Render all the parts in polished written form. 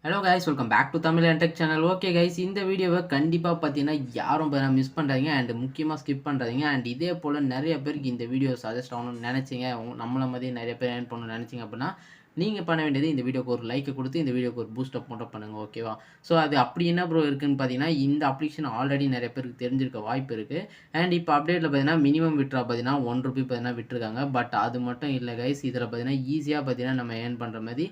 Hello guys, welcome back to Tamil and tech channel. Okay guys, இந்த வீடியோவை கண்டிப்பாக பார்த்தீங்கன்னா யாரும் மிஸ் பண்ணுறாதீங்க அண்ட் முக்கியமாக ஸ்கிப் பண்ணுறாதீங்க. அண்ட் இதே போல் நிறைய பேருக்கு இந்த வீடியோ சஜஸ்ட் ஆகணும்னு நினச்சிங்க, நம்மள மாதிரி நிறைய பேர் ஏர்ன் பண்ணணும்னு நினச்சிங்க அப்படின்னா நீங்கள் பண்ண வேண்டியது இந்த வீடியோக்கு ஒரு லைக்கை கொடுத்து இந்த வீடியோக்கு ஒரு பூஸ்டப் மட்டும் பண்ணுங்கள், ஓகேவா? ஸோ அது அப்படி என்ன ப்ரோ இருக்குன்னு பார்த்தீங்கன்னா, இந்த அப்ளிகேஷன் ஆல்ரெடி நிறைய பேருக்கு தெரிஞ்சிருக்க வாய்ப்பு இருக்குது. அண்ட் இப்போ அப்டேட்டில் பார்த்தீங்கன்னா மினிமம் விட்ரா பார்த்தீங்கன்னா ₹1 பார்த்தீங்கன்னா விட்டுருக்காங்க. பட் அது மட்டும் இல்லை கைஸ், இதில் பார்த்தீங்கன்னா ஈஸியாக பார்த்தீங்கன்னா நம்ம ஏர்ன் பண்ணுற மாதிரி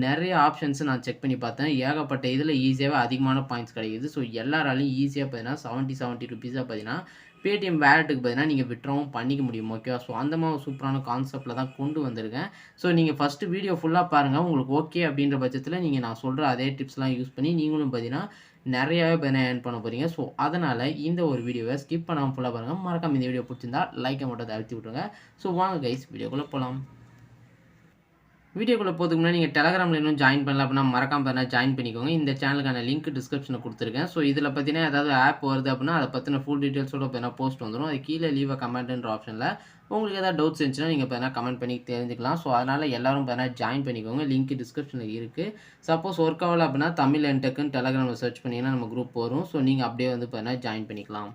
நிறைய ஆப்ஷன்ஸ் நான் செக் பண்ணி பார்த்தேன். ஏகப்பட்ட இதில் ஈஸியாகவே அதிகமான பாயிண்ட்ஸ் கிடைக்குது. ஸோ எல்லாராலையும் ஈஸியாக பார்த்தீங்கன்னா ₹70 பார்த்தீங்கன்னா Paytm வேலெட்டுக்கு பார்த்தீங்கன்னா நீங்கள் வித்ட்ராவும் பண்ணிக்க முடியும், ஓகேவா? ஸோ அந்த மாதிரி சூப்பரான கான்செப்ட்டில் தான் கொண்டு வந்திருக்கேன். ஸோ நீங்கள் ஃபஸ்ட்டு வீடியோ ஃபுல்லாக பாருங்கள். உங்களுக்கு ஓகே அப்படின்ற பட்சத்தில் நீங்கள் நான் சொல்கிற அதே டிப்ஸ்லாம் யூஸ் பண்ணி நீங்களும் பார்த்தீங்கன்னா நிறையாவே பார்த்தீங்கன்னா ஏர்ன் பண்ண போகிறீங்க. ஸோ அதனால் இந்த ஒரு வீடியோவை ஸ்கிப் பண்ணாமல் ஃபுல்லாக பாருங்கள். மறக்காம இந்த வீடியோ பிடிச்சிருந்தா லைக்கை மட்டும் அழுத்தி விட்ருங்க. ஸோ வாங்க கைஸ், வீடியோக்குள்ளே போகலாம். வீடியோக்குள்ளே போகிறதுக்கு முன்னாடி நீங்கள் டெலகிராமில் இன்னும் ஜாயின் பண்ணல அப்படின்னா மறக்காம பார்த்தீங்கன்னா ஜாயின் பண்ணிக்கோங்க. இந்த சேனலுக்கான லிங்க் டிஸ்கிரிப்ஷனில் கொடுத்துருக்கேன். ஸோ இதில் பார்த்தீங்கன்னா ஏதாவது ஆப் வருது அப்படின்னா அதை பற்றின ஃபுல் டீட்டெயில்ஸோட பார்த்தீங்கன்னா போஸ்ட் வந்துடும். அது கீழே லீவ் அ கமெண்ட்ன்ற ஆப்ஷனில் உங்களுக்கு ஏதாவது டவுட்ஸ் இருந்துச்சுன்னா நீங்கள் பார்த்தீங்கன்னா கமெண்ட் பண்ணி தெரிஞ்சுக்கலாம். ஸோ அதனால் எல்லாரும் பார்த்தீங்கன்னா ஜாயின் பண்ணிக்கோங்க. லிங்க் டிஸ்கிரிப்ஷனில் இருக்குது. சப்போஸ் ஒர்க் ஆகலை அப்படின்னா தமிழ் அண்ட் டெக்குன்னு டெலகிராமில் சர்ச் பண்ணிங்கன்னா நம்ம குரூப் வரும். ஸோ நீங்கள் அப்படியே வந்து பார்த்தீங்கன்னா ஜாயின் பண்ணிக்கலாம்.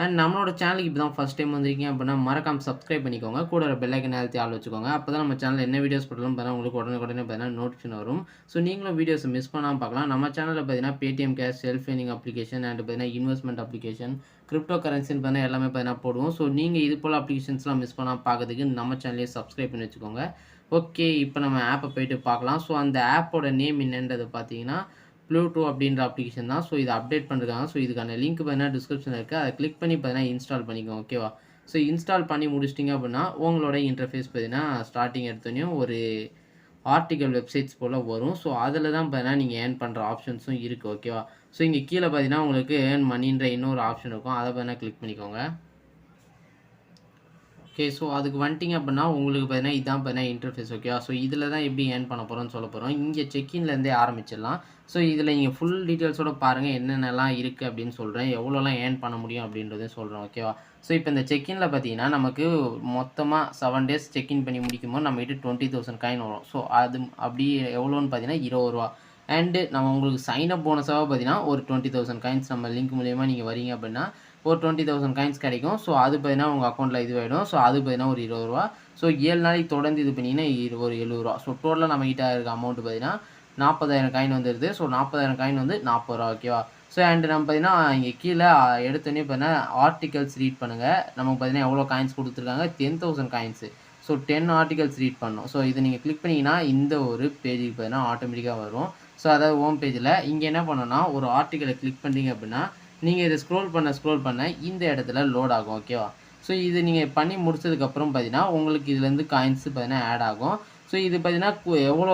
அண்ட் நம்மளோட சேனலுக்கு இப்போ தான் ஃபஸ்ட் டைம் வந்திருக்கீங்க அப்படின்னா மறக்காம சப்ஸ்கிரைப் பண்ணிக்கோங்க. கூட ஒரு பெல் ஐக்கனை அழுத்தி ஆள் வச்சுக்கோங்க. அப்போ தான் நம்ம சேனல் என்ன வீடியோஸ் போட்டாலும் பார்த்தா உங்களுக்கு உடனே பார்த்தீங்கன்னா நோட்டிஃபிகேஷன் வரும். ஸோ நீங்களும் வீடியோஸை மிஸ் பண்ணாமல் பார்க்கலாம். நம்ம சேனலில் பார்த்தீங்கன்னா Paytm cash, self earning application and பார்த்தீங்கன்னா இன்வெஸ்ட்மெண்ட் அப்ளிகேஷன், கிரிப்டோ கரன்சின்னு பார்த்தீங்கன்னா எல்லாமே பார்த்தீங்கன்னா போடுவோம். ஸோ நீங்கள் இது போல் அப்ளிகேஷன்ஸ்லாம் மிஸ் பண்ணாமல் பார்க்கறதுக்கு நம்ம சேனலையே சப்ஸ்கிரைப் பண்ணி வச்சுக்கோங்க. ஓகே, இப்போ நம்ம ஆப்பை போய்ட்டு பார்க்கலாம். ஸோ அந்த ஆப்போட நேம் என்னன்றது பார்த்தீங்கன்னா ப்ளூடூ அப்படின்ற அப்ளிகேஷன் தான். ஸோ இதை அப்டேட் பண்ணிருக்காங்க. ஸோ இதுக்கான லிங்க் பார்த்தீங்கன்னா டிஸ்கிரிப்ஷனில் இருக்குது. அதை கிளிக் பண்ணி பார்த்தீங்கன்னா இன்ஸ்டால் பண்ணிக்கோங்க, ஓகேவா? ஸோ இன்ஸ்டால் பண்ணி முடிச்சிட்டிங்க அப்படின்னா உங்களோட இன்டர்ஃபேஸ் பார்த்தீங்கன்னா ஸ்டார்டிங் எடுத்தோடனையும் ஒரு ஆர்டிக்கல் வெப்சைட்ஸ் போல் வரும். ஸோ அதில் தான் பார்த்தீங்கன்னா நீங்கள் ஏர்ன் பண்ணுற ஆப்ஷன்ஸும் இருக்குது, ஓகேவா? ஸோ இங்கே கீழே பார்த்தீங்கன்னா உங்களுக்கு ஏர்ன் மணின்ற இன்னொரு ஆப்ஷன் இருக்கும். அதை பார்த்தீங்கன்னா கிளிக் பண்ணிக்கோங்க. ஓகே, ஸோ அதுக்கு வந்துட்டிங்க அப்படின்னா உங்களுக்கு பார்த்தீங்கன்னா இதான் பார்த்தீங்கன்னா இன்டர்ஃபேஸ், ஓகேவா? ஸோ இதில் தான் எப்படி ஏர்ன் பண்ண போகிறோம்னு சொல்ல போகிறோம். இங்கே செக்இன்லேருந்தே ஆரம்பிச்சிடலாம். ஸோ இதில் நீங்கள் ஃபுல் டீட்டெயில்ஸோட பாருங்கள், என்னென்னலாம் இருக்குது அப்படின்னு சொல்கிறேன், எவ்வளோலாம் ஏர்ன் பண்ண முடியும் அப்படின்றதையும் சொல்கிறேன், ஓகேவா? ஸோ இப்போ இந்த செக்இனில் பார்த்தீங்கன்னா நமக்கு மொத்தமாக 7 டேஸ் செக்இன் பண்ணி முடிக்கும்போது நம்மகிட்ட 20,000 காயின் வரும். ஸோ அது அப்படி எவ்வளோன்னு பார்த்தீங்கன்னா ₹20. அண்டு நம்ம உங்களுக்கு சைன் அப் போனஸாக பார்த்தீங்கன்னா ஒரு 20,000 காயின்ஸ் நம்ம லிங்க் மூலியமாக நீங்கள் வரீங்க அப்படின்னா ஒரு 20,000 காயின்ஸ் கிடைக்கும். ஸோ அது பார்த்தீங்கன்னா உங்கள் அக்கௌண்ட்டில் இதுவாகிடும். ஸோ அது பார்த்தீங்கன்னா ஒரு ₹20. ஸோ 7 நாளைக்கு தொடர்ந்து இது பண்ணிங்கன்னா ஒரு ₹70. ஸோ டோட்டலாக நம்மகிட்ட இருக்க அமௌண்ட் பார்த்தீங்கன்னா 40,000 காயின் வந்துடுது. ஸோ 40,000 காயின் வந்து ₹40, ஓகேவா? ஸோ அண்ட் நம்ம பார்த்தீங்கன்னா இங்கே கீழே எடுத்தோடனே பார்த்தீங்கன்னா ஆர்டிகல்ஸ் ரீட் பண்ணுங்கள். நமக்கு பார்த்தீங்கன்னா எவ்வளோ காயின்ஸ் கொடுத்துருக்காங்க, 10,000 காயின்ஸு. ஸோ 10 ஆர்டிகல்ஸ் ரீட் பண்ணணும். ஸோ இதை நீங்கள் கிளிக் பண்ணிங்கன்னா இந்த ஒரு பேஜுக்கு பார்த்தீங்கன்னா ஆட்டோமேட்டிக்காக வரும். ஸோ அதாவது ஹோம் பேஜில் இங்கே என்ன பண்ணணும்னா ஒரு ஆர்டிக்கலை கிளிக் பண்ணிங்க அப்படின்னா நீங்கள் இதை ஸ்க்ரோல் பண்ண இந்த இடத்துல லோட் ஆகும், ஓகேவா? ஸோ இது நீங்கள் பண்ணி முடிச்சதுக்கப்புறம் பார்த்தீங்கன்னா உங்களுக்கு இதுலேருந்து காயின்ஸு பார்த்தீங்கன்னா ஆட் ஆகும். ஸோ இது பார்த்தீங்கன்னா எவ்வளோ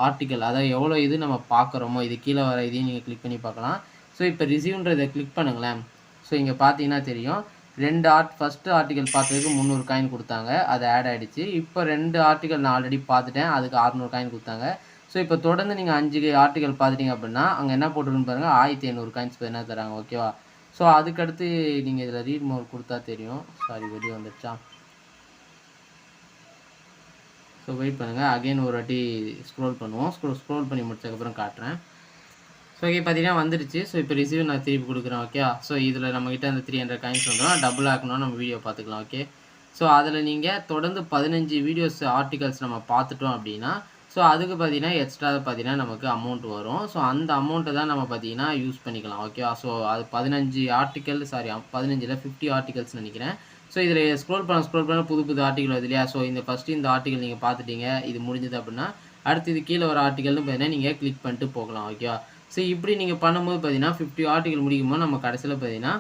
ஆர்டிக்கல், அதாவது எவ்வளோ இது நம்ம பார்க்குறோமோ இது கீழே வர இதையும் நீங்கள் கிளிக் பண்ணி பார்க்கலாம். ஸோ இப்போ ரிசீவ்ன்றதை கிளிக் பண்ணுங்களேன். ஸோ இங்கே பார்த்தீங்கன்னா தெரியும், ஃபஸ்ட்டு ஆர்டிக்கல் பார்த்ததுக்கு 300 காயின் கொடுத்தாங்க, அது ஆட் ஆகிடுச்சு. இப்போ 2 ஆர்டிக்கல் நான் ஆல்ரெடி பார்த்துட்டேன், அதுக்கு 600 காயின் கொடுத்தாங்க. ஸோ இப்போ தொடர்ந்து நீங்கள் 5 ஆர்டிக்கல் பார்த்துட்டிங்க அப்படின்னா அங்கே என்ன போட்டுருக்குன்னு பாருங்கள், 1500 காயின்ஸ் என்ன தராங்க, ஓகேவா? ஸோ அதுக்கடுத்து நீங்கள் இதில் ரீட் மோர் கொடுத்தா தெரியும். சாரி, வெளியே வந்துடுச்சா? ஸோ வெயிட் பண்ணுங்கள், அகைன் ஒரு வாட்டி ஸ்க்ரோல் பண்ணுவோம். ஸ்க்ரோல் பண்ணி முடிச்சதுக்கப்புறம் காட்டுறேன். ஸோ ஓகே, பார்த்தீங்கன்னா வந்துடுச்சு. ஸோ இப்போ ரிசீவ் நான் திருப்பி கொடுக்குறேன், ஓகே? ஸோ இதில் நம்மகிட்ட அந்த 300 காயின்ஸ் வந்துடும். டபுள் ஆக்கணும், நம்ம வீடியோ பார்த்துக்கலாம், ஓகே? ஸோ அதில் நீங்கள் தொடர்ந்து 15 வீடியோஸ் ஆர்டிகல்ஸ் நம்ம பார்த்துட்டோம் அப்படின்னா ஸோ அதுக்கு பார்த்தீங்கன்னா எக்ஸ்ட்ரா பார்த்தீங்கன்னா நமக்கு அமௌண்ட் வரும். ஸோ அந்த அமௌண்ட்டை தான் நம்ம பார்த்தீங்கன்னா யூஸ் பண்ணிக்கலாம், ஓகேவா? ஸோ அது 15 ஆர்டிக்கல், சாரி 15 50 ஆர்டிகல்ஸ் நினைக்கிறேன். ஸோ இதில் ஸ்க்ரோல் பண்ண புது ஆர்டிக்கல் வருது இல்லையா? ஸோ இந்த ஆர்டிக்கல் நீங்கள் பார்த்துட்டீங்க, இது முடிஞ்சது அப்படின்னா அடுத்து இது கீழே வர ஆர்டிக்கல்னு பார்த்தீங்கன்னா நீங்கள் கிளிக் பண்ணிட்டு போகலாம், ஓகேவா? ஸோ இப்படி நீங்கள் பண்ணும்போது பார்த்தீங்கன்னா 50 ஆர்டிக்கல் முடிக்கும்போது நம்ம கடைசியில் பார்த்தீங்கன்னா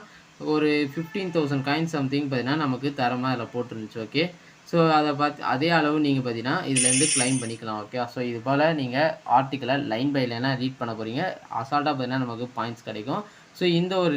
ஒரு 15,000 காயின் சம்திங் பார்த்தீங்கன்னா நமக்கு தரமாக அதில் போட்டுருந்துச்சு, ஓகே? ஸோ அதை அதே அளவு நீங்கள் பார்த்தீங்கன்னா இதுலேருந்து கிளைம் பண்ணிக்கலாம், ஓகே? ஸோ இது போல் நீங்கள் ஆர்டிக்கலை லைன் பை லைனாக ரீட் பண்ண போகிறீங்க. அசால்ட்டாக பார்த்தீங்கன்னா நமக்கு பாயிண்ட்ஸ் கிடைக்கும். ஸோ இந்த ஒரு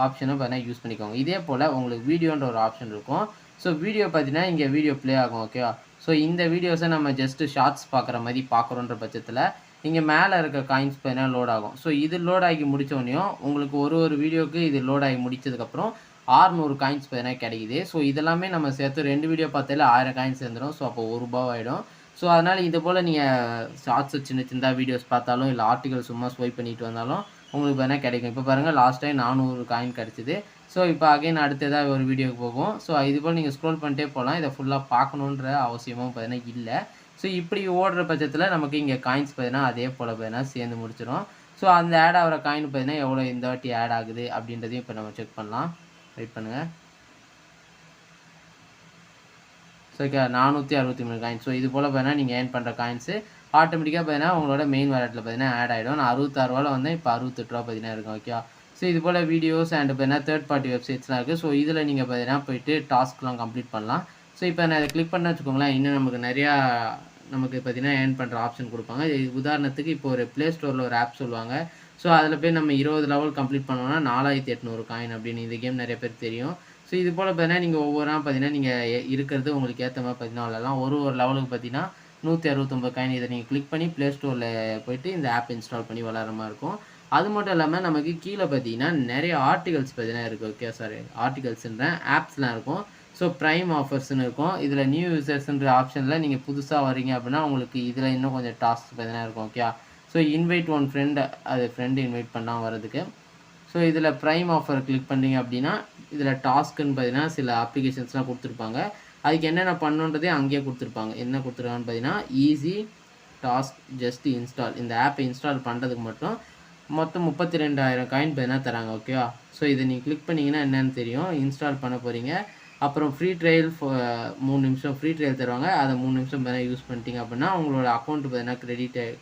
ஆப்ஷனை பார்த்தீங்கன்னா யூஸ் பண்ணிக்கோங்க. இதே போல் உங்களுக்கு வீடியோன்ற ஒரு ஆப்ஷன் இருக்கும். ஸோ வீடியோ பார்த்தீங்கன்னா இங்கே வீடியோ ப்ளே ஆகும், ஓகேவா? ஸோ இந்த வீடியோஸை நம்ம ஜஸ்ட்டு ஷார்ட்ஸ் பார்க்குற மாதிரி பார்க்குறோன்ற பட்சத்தில் இங்கே மேலே இருக்க காயின்ஸ் பார்த்தீங்கன்னா லோட் ஆகும். ஸோ இது லோட் ஆகி முடித்தோடனையும் உங்களுக்கு ஒரு வீடியோவுக்கு இது லோட் ஆகி முடித்ததுக்கப்புறம் 600 காயின்ஸ் பார்த்தீங்கன்னா கிடைக்குது. ஸோ இதெல்லாமே நம்ம சேர்த்து 2 வீடியோ பார்த்தாலே 1000 காயின்ஸ் சேர்ந்துடும். ஸோ அப்போ ₹1 ஆகிடும். ஸோ அதனால் இது போல் நீங்கள் ஷார்ட்ஸு சின்ன சின்னதாக வீடியோஸ் பார்த்தாலும் இல்லை ஆர்டிகல் சும்மா ஸ்வைப் பண்ணிட்டு வந்தாலும் உங்களுக்கு பார்த்தீங்கன்னா கிடைக்கும். இப்போ பாருங்கள் லாஸ்ட் டைம் 400 காயின் கிடச்சிது. ஸோ இப்போ அகைன் அடுத்ததாக ஒரு வீடியோக்கு போகும். ஸோ இது போல் நீங்கள் ஸ்க்ரோல் பண்ணிட்டே போகலாம். இதை ஃபுல்லாக பார்க்கணுன்ற அவசியமும் பார்த்தீங்கன்னா இல்லை. ஸோ இப்படி ஓடுற பட்சத்தில் நமக்கு இங்கே காயின்ஸ் பார்த்தீங்கன்னா அதே போல் பார்த்தீங்கன்னா சேர்ந்து முடிச்சிடும். ஸோ அந்த ஆட் ஆகிற காயின் பார்த்தீங்கன்னா எவ்வளோ இந்த வாட்டி ஆட் ஆகுது அப்படின்றதையும் இப்போ நம்ம செக் பண்ணலாம். வெயிட் பண்ணுங்கள். So 463 coin. ஸோ இது போல் பார்த்தீங்கன்னா நீங்கள் ஏர்ன் பண்ணுற காயின்ஸு ஆட்டோமேட்டிக்காக பார்த்தீங்கன்னா உங்களோட மெயின் வாலெட்டில் பார்த்தீங்கன்னா ஆட் ஆகிடும். நான் 66 ரூபாவில் வந்து இப்போ 68 ரூபா பார்த்தீங்கன்னா இருக்கும். ஓகே. ஸோ இது போல் வீடியோஸ் அண்ட் பார்த்தீங்கன்னா தேர்ட் பார்ட்டி வெப்சைட்ஸ்லாம் இருக்குது. ஸோ இதில் நீங்கள் பார்த்தீங்கன்னா போய்ட்டு டாஸ்க்லாம் கம்ப்ளீட் பண்ணலாம். ஸோ இப்போ நான் இதை கிளிக் பண்ண வச்சுக்கோங்களேன், இன்னும் நமக்கு நிறையா நமக்கு பார்த்தீங்கன்னா ஏர்ன் பண்ணுற ஆப்ஷன் கொடுப்பாங்க. உதாரணத்துக்கு இப்போ ஒரு ப்ளே ஸ்டோரில் ஒரு ஆப் சொல்லுவாங்க. ஸோ அதில் போய் நம்ம 20 லெவல் கம்ப்ளீட் பண்ணோம்னா 4800 காயின் அப்படின்னு. இந்த கேம் நிறைய பேர் தெரியும். ஸோ இது போல் பார்த்தீங்கன்னா நீங்கள் ஒவ்வொரு நாள் பார்த்தீங்கன்னா நீங்கள் இருக்கிறது உங்களுக்கு ஏற்ற மாதிரி பார்த்தீங்கன்னா விளாடலாம். ஒரு லெவலுக்கு பார்த்தீங்கன்னா 169 காயின். இதை நீங்கள் கிளிக் பண்ணி ப்ளே ஸ்டோரில் போய்ட்டு இந்த ஆப் இன்ஸ்டால் பண்ணி விளாட்ற மாதிரி இருக்கும். அது மட்டும் இல்லாமல் நமக்கு கீழே பார்த்தீங்கன்னா நிறைய ஆர்டிகல்ஸ் பார்த்தீங்கன்னா இருக்குது. ஓகே, சாரி ஆர்டிகல்ஸ்ன்ற ஆப்ஸ்லாம் இருக்கும். ஸோ ப்ரைம் ஆஃபர்ஸ்னு இருக்கும். இதில் நியூ யூசர்ஸ்ன்ற ஆப்ஷனில் நீங்கள் புதுசாக வரீங்க அப்படின்னா உங்களுக்கு இதில் இன்னும் கொஞ்சம் டாஸ்க் பார்த்தீங்கன்னா இருக்கும். Okay. So invite one friend, அது ஃப்ரெண்டு இன்வைட் பண்ணால் வரதுக்கு. ஸோ இதில் ப்ரைம் ஆஃபர் கிளிக் பண்ணிங்க அப்படின்னா இதில் டாஸ்க்குன்னு பார்த்தீங்கன்னா சில அப்ளிகேஷன்ஸ்லாம் கொடுத்துருப்பாங்க. அதுக்கு என்னென்ன பண்ணுன்றதே அங்கேயே கொடுத்துருப்பாங்க. என்ன கொடுத்துருக்காங்கன்னு பார்த்தீங்கன்னா ஈஸி டாஸ்க் ஜஸ்ட் இன்ஸ்டால். இந்த ஆப்பை இன்ஸ்டால் பண்ணுறதுக்கு மட்டும் மொத்தம் 32,000 காயின் பார்த்தீங்கன்னா தராங்க. ஓகேவா. ஸோ இதை நீங்கள் கிளிக் பண்ணிங்கன்னா என்னென்னு தெரியும். இன்ஸ்டால் பண்ண போகிறீங்க. அப்புறம் ஃப்ரீ ட்ரையல் 3 நிமிஷம் ஃப்ரீ ட்ரையல் தருவாங்க. அதை 3 நிமிஷம் பார்த்தீங்கன்னா யூஸ் பண்ணிட்டீங்க அப்படின்னா உங்களோட அக்கௌண்ட் பார்த்தீங்கன்னா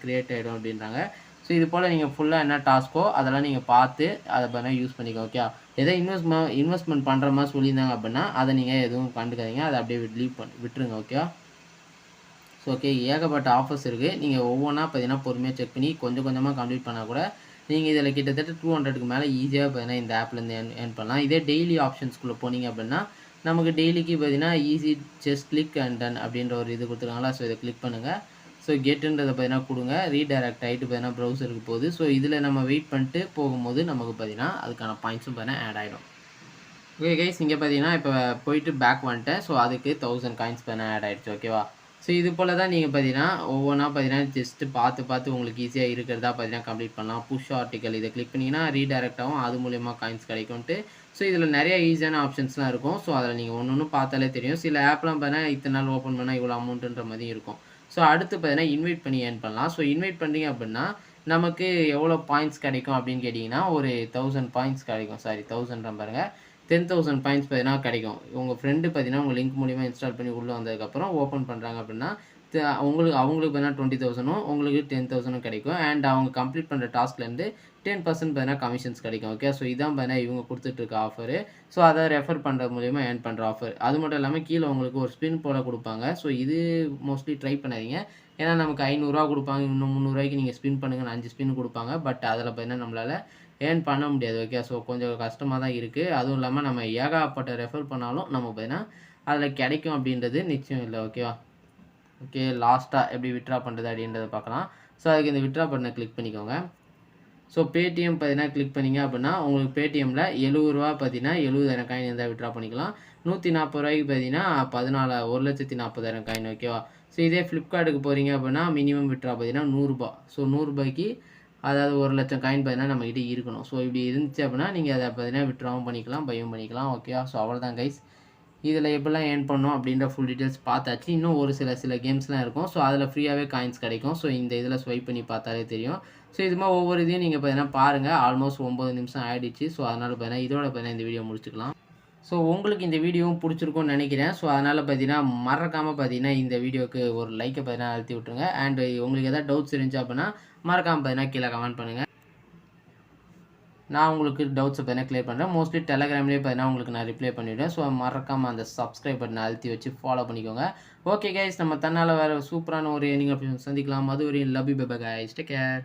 க்ரியேட் ஆகிடும் அப்படின்றாங்க. ஸோ இது போல் நீங்கள் ஃபுல்லாக என்ன டாஸ்க்கோ அதெல்லாம் நீங்கள் பார்த்து அதை பார்த்தீங்கன்னா யூஸ் பண்ணிக்கோ. ஓகே. எதோ இன்வெஸ்ட்மெண்ட் பண்ணுற மாதிரி சொல்லியிருந்தாங்க அப்படின்னா அதை நீங்கள் எதுவும் கண்டுக்காதீங்க. அதை அப்படியே விட்டுருங்க. ஓகே. ஸோ ஓகே, ஏகப்பட்ட ஆஃபர்ஸ் இருக்குது. நீங்கள் ஒவ்வொன்றா பார்த்தீங்கன்னா பொறுமையாக செக் பண்ணி கொஞ்சம் கொஞ்சமாக கம்ப்ளீட் பண்ணால் கூட நீங்கள் இதில் கிட்டத்தட்ட 200க்கு மேலே ஈஸியாக பார்த்தீங்கன்னா இந்த ஆப்லேருந்து ஏர்ன் பண்ணலாம். இதே டெய்லி ஆப்ஷன்ஸ்குள்ளே போனீங்க அப்படின்னா நமக்கு டெய்லிக்கு பார்த்தீங்கன்னா easy just click and ton அப்படின்ற ஒரு இது கொடுத்துருக்காங்களா. ஸோ இதை கிளிக் பண்ணுங்கள். ஸோ கெட்டுன்றதை பார்த்தீங்கன்னா கொடுங்க. ரீடைரக்ட் ஆகிட்டு பார்த்தீங்கன்னா ப்ரௌசருக்கு போகுது. ஸோ இதில் நம்ம வெயிட் பண்ணிட்டு போகும்போது நமக்கு பார்த்தீங்கன்னா அதுக்கான பாயிண்ட்ஸும் பார்த்தீங்கன்னா ஆட் ஆகிடும். ஓகே கைஸ், இங்கே பார்த்தீங்கன்னா இப்போ போயிட்டு பேக் வந்துட்டேன். ஸோ அதுக்கு 1000 காயின்ஸ் பார்த்தீங்கன்னா ஆட் ஆகிடுச்சு. ஓகேவா. ஸோ இது போல் தான் நீங்கள் பார்த்தீங்கன்னா ஒவ்வொன்றா பார்த்தீங்கன்னா ஜஸ்ட்டு பார்த்து உங்களுக்கு ஈஸியாக இருக்கிறதா பார்த்தீங்கன்னா கம்ப்ளீட் பண்ணலாம். புஷ் ஆர்டிக்கல் இதை கிளிக் பண்ணிங்கன்னா ரீடைரக்ட் ஆகும். அது மூலயமா காயின்ஸ் கிடைக்கும்ட்டு. ஸோ இதில் நிறைய ஈஸியான ஆப்ஷன்ஸ்லாம் இருக்கும். ஸோ அதில் நீங்கள் ஒன்று பார்த்தாலே தெரியும். சில ஆப்லாம் பார்த்தீங்கன்னா இத்தனை நாள் ஓப்பன் பண்ணால் இவ்வளோ அமௌண்ட்டுன்ற மாதிரி இருக்கும். ஸோ அடுத்து பார்த்தீங்கன்னா இன்வைட் பண்ணி ஏர்ன் பண்ணலாம். ஸோ இன்வைட் பண்ணிங்க அப்படின்னா நமக்கு எவ்வளோ பாயிண்ட்ஸ் கிடைக்கும் அப்படின்னு கேட்டிங்கன்னா ஒரு 1000 பாயிண்ட்ஸ் கிடைக்கும். சாரி 1000 பாருங்கள், 10,000 பாயிண்ட்ஸ் பார்த்தீங்கன்னா கிடைக்கும். உங்கள் ஃப்ரெண்டு பார்த்தீங்கன்னா உங்கள் லிங்க் மூலிமா இன்ஸ்டால் பண்ணி உள்ளே வந்ததுக்கப்புறம் ஓப்பன் பண்ணுறாங்க அப்படின்னா அவங்களுக்கு பார்த்தீங்கன்னா 20,000ம் உங்களுக்கு 10,000ம் கிடைக்கும். அண்ட் அவங்க கம்ப்ளீட் பண்ணுற டாஸ்க்லேருந்து 10% பார்த்தீங்கன்னா கமிஷன்ஸ் கிடைக்கும். ஓகே. ஸோ இதான் பார்த்தீங்கன்னா இவங்க கொடுத்துட்ருக்க ஆஃபரு. ஸோ அதை ரெஃபர் பண்ணுறது மூலிமா ஏர்ன் பண்ணுற ஆஃபர். அது மட்டும் இல்லாமல் கீழே உங்களுக்கு ஒரு ஸ்பின் போல கொடுப்பாங்க. ஸோ இது மோஸ்ட்லி ட்ரை பண்ணாதீங்க. ஏன்னா நமக்கு 500 கொடுப்பாங்க. இன்னும் 300 நீங்கள் ஸ்பின் பண்ணுங்கன்னு 5 ஸ்பின் கொடுப்பாங்க. பட் அதில் பார்த்தீங்கன்னா நம்மளால் ஏர்ன் பண்ண முடியாது. ஓகே. ஸோ கொஞ்சம் கஷ்டமாக தான் இருக்குது. அதுவும் இல்லாமல் நம்ம ஏகப்பட்ட ரெஃபர் பண்ணாலும் நம்ம பார்த்தீங்கன்னா அதில் கிடைக்கும் அப்படின்றது நிச்சயம் இல்லை. ஓகேவா. ஓகே, லாஸ்ட்டாக எப்படி விட்ரா பண்ணுறது அப்படின்றத பார்க்கலாம். ஸோ அதுக்கு இந்த விட்ரா பட்டனை கிளிக் பண்ணிக்கோங்க. ஸோ பேடிஎம் பார்த்தீங்கன்னா கிளிக் பண்ணிங்க அப்படின்னா உங்களுக்கு பேடிஎம்மில் 70 ரூபா பார்த்தீங்கன்னா 70,000 காயின் இருந்தால் விட்ரா பண்ணிக்கலாம். 140 ரூபாய்க்கு பார்த்தீங்கன்னா 1,40,40,000 காயின். ஓகேவா. ஸோ இதே ஃப்ளிப்கார்ட்டுக்கு போகிறீங்க அப்படின்னா மினிமம் விட்ரா பார்த்தீங்கன்னா 100 ரூபா. ஸோ 100 ரூபாய்க்கு அதாவது 1,00,000 காயின் பார்த்தீங்கன்னா நம்மகிட்ட இருக்கணும். ஸோ இப்படி இருந்துச்சு அப்படின்னா நீங்கள் அதை பார்த்தீங்கன்னா விட்ராவும் பண்ணிக்கலாம், பையும் பண்ணிக்கலாம். ஓகேவா. ஸோ அவ்வளோதான் கைஸ். இதில் எப்படிலாம் ஏர்ன் பண்ணோம் அப்படின்ற ஃபுல் டீட்டெயில்ஸ் பார்த்தாச்சு. இன்னும் ஒரு சில கேம்ஸ்லாம் இருக்கும். ஸோ அதில் ஃப்ரீயாகவே காயின்ஸ் கிடைக்கும். ஸோ இந்த இதில் ஸ்வைப் பண்ணி பார்த்தாலே தெரியும். ஸோ இது மாதிரி ஒவ்வொரு இதையும் நீங்கள் பார்த்தீங்கன்னா பாருங்கள். ஆல்மோஸ்ட் 9 நிமிஷம் ஆகிடுச்சு. ஸோ அதனால் பார்த்தீங்கன்னா இதோட பார்த்தீங்கன்னா இந்த வீடியோ முடிச்சுக்கலாம். ஸோ உங்களுக்கு இந்த வீடியோவும் பிடிச்சிருக்கும்னு நினைக்கிறேன். ஸோ அதனால் பார்த்தீங்கன்னா மறக்காமல் பார்த்தீங்கன்னா இந்த வீடியோவுக்கு ஒரு லைக்கை பார்த்தீங்கன்னா அழுத்தி விட்ருங்க. அண்ட் உங்களுக்கு எதாவது டவுட்ஸ் இருந்துச்சு அப்படின்னா மறக்காமல் பார்த்தீங்கன்னா கீழே கமெண்ட் பண்ணுங்கள். நான் உங்களுக்கு டவுட்ஸை பார்த்தீங்கன்னா கிளியர் பண்ணுறேன். மோஸ்ட்லி டெலகிராம்லேயே பார்த்தீங்கன்னா உங்களுக்கு நான் ரிப்ளை பண்ணிவிடுவேன். ஸோ மறக்காமல் அந்த சப்ஸ்கிரைப் பட்டனை அழுத்தி வச்சு ஃபாலோ பண்ணிக்கோங்க. ஓகே கைஸ், நம்ம தன்னால் வேறு சூப்பரான ஒரு ஏர்னிங் ஆப்ஷன் சந்திக்கலாம். அது ஒரு love you bye guys. Take care.